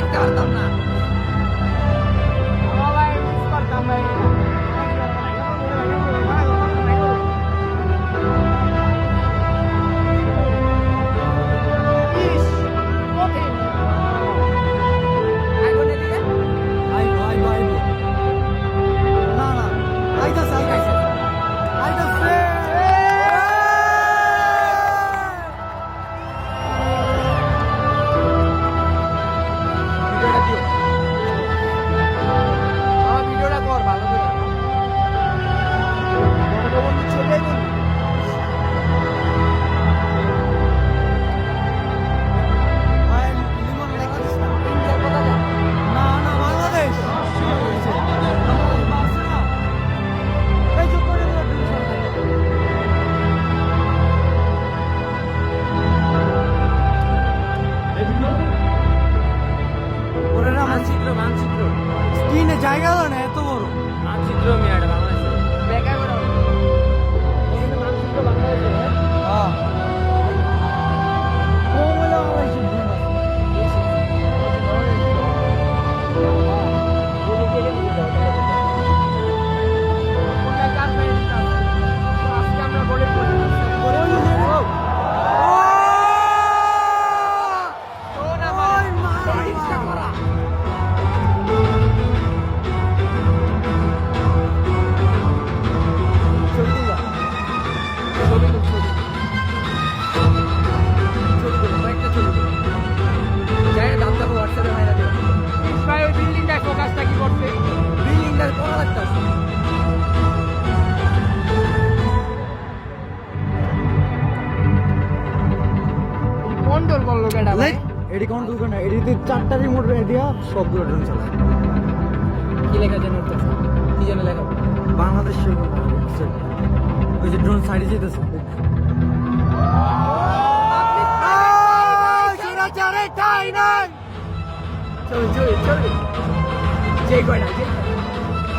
করতে পারতাম না। ভাই মিস করতাম ভাই। এখন এদিকে আইবো আইবো আইবো না না আইতাছে আইতাছে আইতাছে ভিডিওটা দিও। আমার ভিডিওটা কর ভালো করে। বন্ধু ছোটই বন্ধু। ভাই লিমন লাগাইছিস না ইন্ডিয়ার কথা বল। না না বাংলাদেশ এই যে করে দিল ওরে না মানচিত্র মানচিত্র স্ক্রিনে জায়গা দাও না এত বড় মানচিত্র মিয়াটা বাংলাদেশে বেকার করে হবে। এখানে মানচিত্র বাংলাদেশে হ্যাঁ ও বলে বাংলাদেশ কোনটা কার মেয়ে দিতাম। তো আজকে আমরা বলে পড়ি। তো না ভাই ইচ্ছা করা। ছবি তুলবা? ছবি তুল, ছবি। ছবি তুল, কয়েকটা ছবি তুল। যাই না, দাম দেখো হোয়াটসঅ্যাপে মাইরা দিও। ভাই ওই বিল্ডিংটায় ফোকাসটা কি করছে? বিল্ডিংটার করা লাগতাছে। কন্ট্রোল করলো কেডা ভাই? এডি কন্ট্রোল করে না এডিতে চারটা রিমোট দিয়া সবগুলো ড্রোন চালায় কি লেখা যেন উঠতেছে? কি যেন লেখা? বাংলাদেশ ওই যে ড্রোন সাইডে যেতেছে ছবি, ছবি, ছবি। যে কয়টা, যে কয়টা।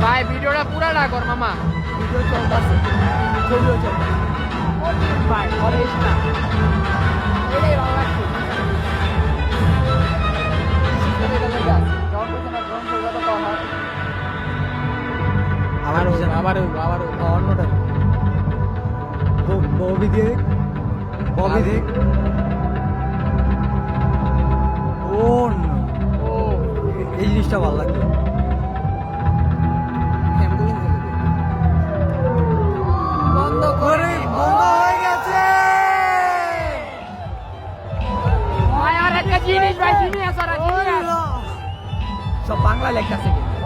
ভাই ভিডিওটা পুরা না কর মামা। ভিডিও চলতেছে, ছবিও চলতেছে। ভাই আরে ইসনা। এটাই বাংলা ছবি। এটা লেখা আছে। ড্রোন করছে না, ড্রোন করবে তো কম হয়। আবার অন্যটা ববি দেখ ববি দেখ ও no, ও এই জিনিসটা ভালো লাগলো অ্যাম্বুলেন্স এলো। বন্ধ করে বন্ধ হয়ে গেছে ভাই আর একটা জিনিস ভাই জিনিস আর জিনিস সব বাংলা লেখা আছে কিন্তু।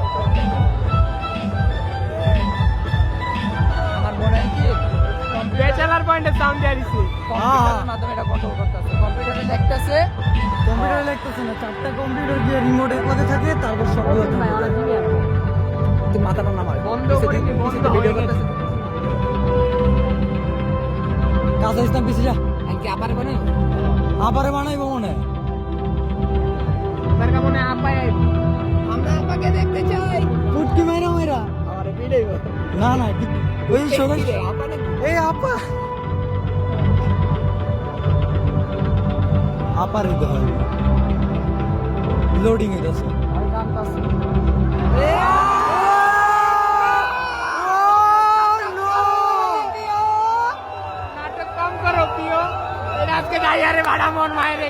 আমার মনে হয় কি ব্যাচেলার পয়েন্টে সাউন্ড দিয়ে দিছি। কম্পিউটারের মাধ্যমে এটা কন্ট্রোল করতেছে। কম্পিউটারে লেখতেছে কম্পিউটার লাগতেছে না চারটা কম্পিউটার দিয়ে রিমোট এক লগে থাকে তারপর সবগুলো তুই মাথাটা নামায় বন্ধ করে কি বন্ধ ভিডিও হয়ে গেছে? করতেছে। কাজা ইসলাম পিছিয়ে যা কি আবার কোনে আবারে বানাইবো মনে হয়। তার কারণে আপায় আমরা আপাকে দেখতে চাই। ফুটকি মাইরা মাইরা আমারে ভিডিও না না ওই সোজা আপা না এই আপা আপার দিতে হয় লোডিং এ যাচ্ছে আর কামতাছে নাটক কম করো প্রিয়। এটা আজকে ডাইয়ারে ভাড়া মন মায়েরে।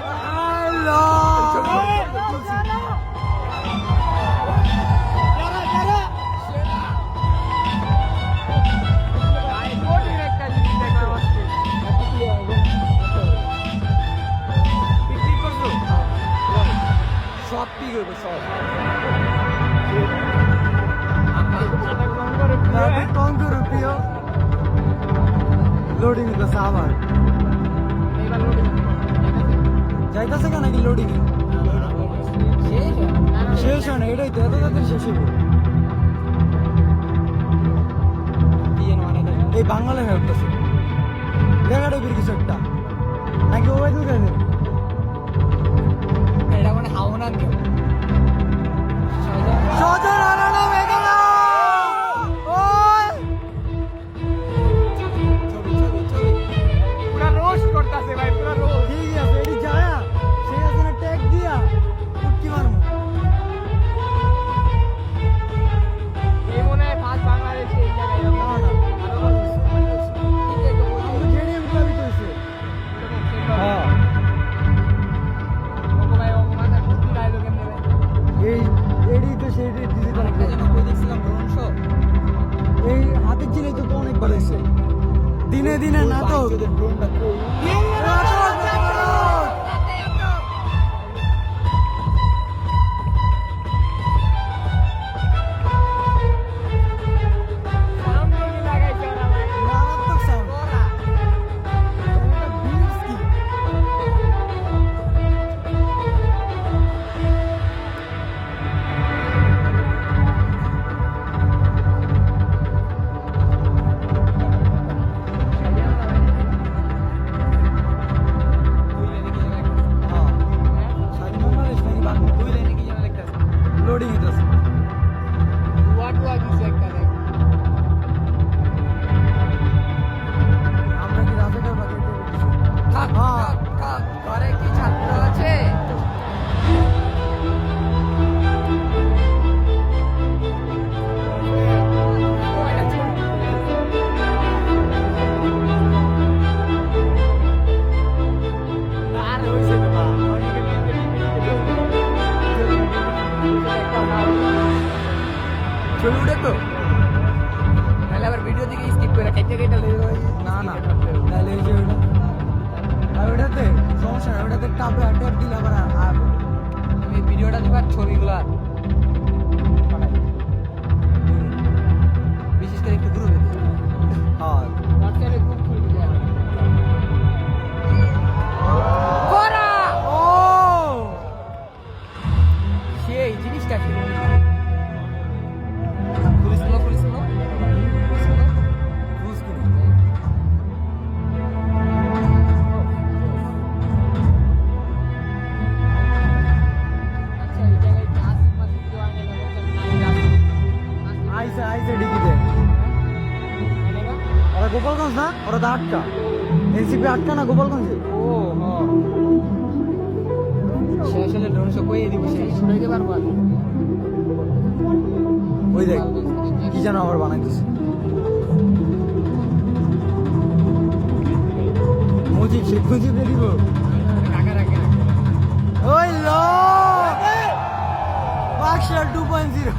ভাই কঠিন একটা জিনিস দেখলাম আজকে। বিক্রি করছো? সব পিক হইব সব। নাটক কম করো প্রিয়। কম করো প্রিয় লোডিং এ যাচ্ছে আবার এইবার লোডিং। যাইতাছে কেন নাকি লোডিং এ শেষ হয়। শেষ হয় না এটাই তো এত তাড়াতাড়ি শেষ হইব কি যেন মানে এটা? এই বাংলা হয়ে উঠতেছে দেখা টাইপের কিছু একটা নাকি ওই দোকানে এটা মানে হাওনার কেউ সজন আনানো বেগানা ওই ছবি ছবি ছবি পুরা রোস্ট করতেছে ভাই পুরা রোস্ট। ঠিক আছে এটি যায় সেই আছে না ট্যাগ দিয়া ফুটকি মারবো একবার হয়েছে দিনে দিনে নাটক মারাত্মক sound। এটা beats কি? হ্যাঁ। স্বাধীন বাংলাদেশ নাকি বাংলাদেশ? লোডিং হইতাছে। আমরা কি রাজাকার বাজাইতে বলতেছি? ঘরে কি ছাত্র আছে? আর হইছে না বা ছবি উঠে তো তাহলে আবার ভিডিও দিকে স্কিপ করে খাইতে খাইতে না না তাহলে এই যে ওটা আর ওটাতে সমস্যা না ওটাতে টাপে ট্যাপ দিলে আবার আর আমি ভিডিওটা দিবার ছবিগুলো বিশেষ করে একটু গ্রুপে হ্যাঁ হোয়াটসঅ্যাপে গ্রুপ খুলে দিলাম ও সেই জিনিসটা কি পুলিশ নো ক্রুজ করে আচ্ছা এই জায়গায় আসিফ মাসিফ কেউ আনে না আইসে আইসে ডিকিতে ওরা গোপালগঞ্জ না ওরা তো আটকা এনসিপি আটকা না গোপালগঞ্জে ও হ্যাঁ সে আসলে ড্রোন শো কইয়ে দিব সে শুনাইতে পারবো আর ওই দেখ কি যেন আবার বানাইতেছে মুজিব শেখ মুজিব দিব কাকা রাখে ওই লো বাকশাল 2.0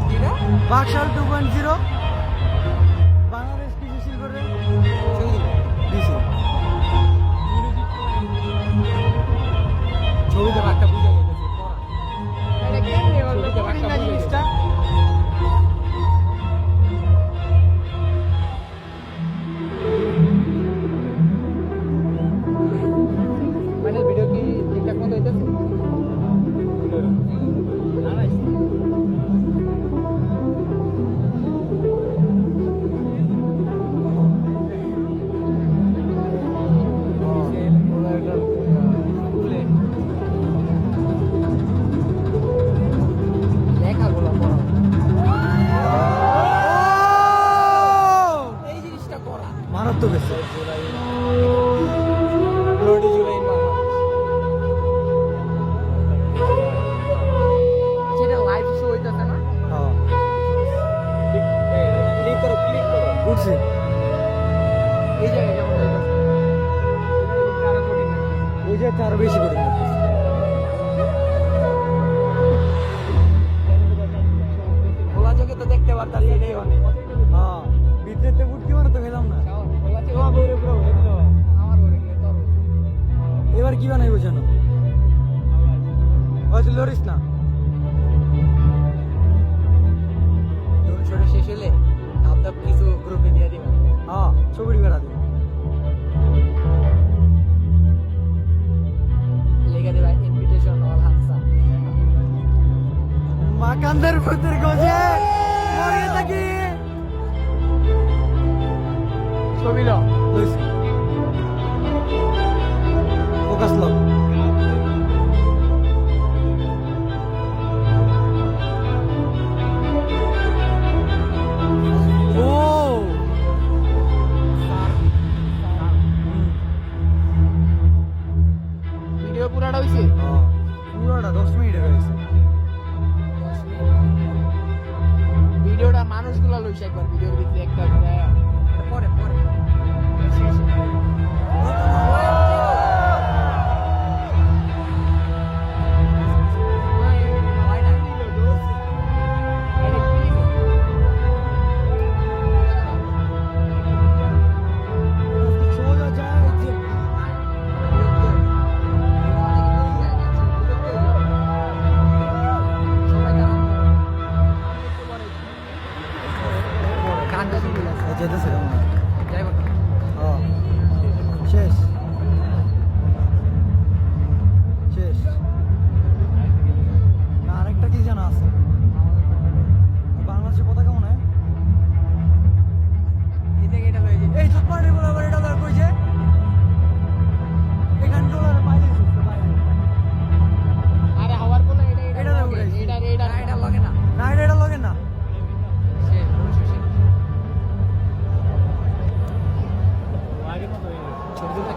কিরা বাকশাল 2.0 বাংলাদেশ কৃষি শিল্পের দিছে ছবিতে একটা বুঝা গেছে এটা কেমনে হলো করি না জিনিসটা মানে ভিডিও কি ঠিকঠাক মতো হইতেছে লেখাগুলো পড়া এই জিনিসটা করা মারাত্মক গেছে ব্লাডি জুলাই সেটা লাইভ শো হইতাছে না হ্যাঁ ক্লিক করো উঠছে এই জায়গায় যেমন হইতাছে আরো করি না ওই যে আরো বেশি করে দিতেছে। খোলা চোখে তো দেখতে পারতাছি এটাই অনেক হ্যাঁ ভিতরে উঠকি মারা তো গেলাম না খোলা চোখে আমার ঘরে গেলে তোর এবার কি বানাইবো জানো হয়তো লরিস না ড্রোন শোটা শেষ হলে ধাপ ধাপ কিছু গ্রুপে দিয়ে দিবা হ্যাঁ ছবি বেড়া দিন লেগে দেবা ইনভিটেশন অল হানসা মাকান্দার ভূতের গজে মরে থাকি ছবি লো লইছি ফোকাস লক ও ভিডিও পুরাটা হইছে পুরোটা 10 মিনিটের হয়েছে ভিডিওটা মানুষগুলা লইছে একবার ভিডিওর ভিতরে একটা পরে পরে শেষে যেতেছে কেমন যাইব ও শেষ শেষ না আরেকটা কি জানা আছে বাংলাদেশের পতাকা মনে হয় এদিকে এটা লয়ে যাই এই চুপমারি বলে আবার এটা দরকার কইছে এখান ডলার বাইরে চুপতে বাইরে আরে হাওয়ার বলে এটা এটা উড়ে গেছে। এটা এটা লগে না না এটা লগে না সে অবশ্যই সে আগের মতো হয়ে গেছে ছবি তুলতে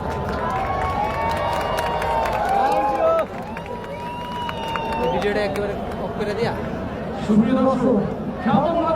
ভিডিওটা একেবারে অফ করে দিয়া সুপ্রিয় দর্শক খ্যাতনামা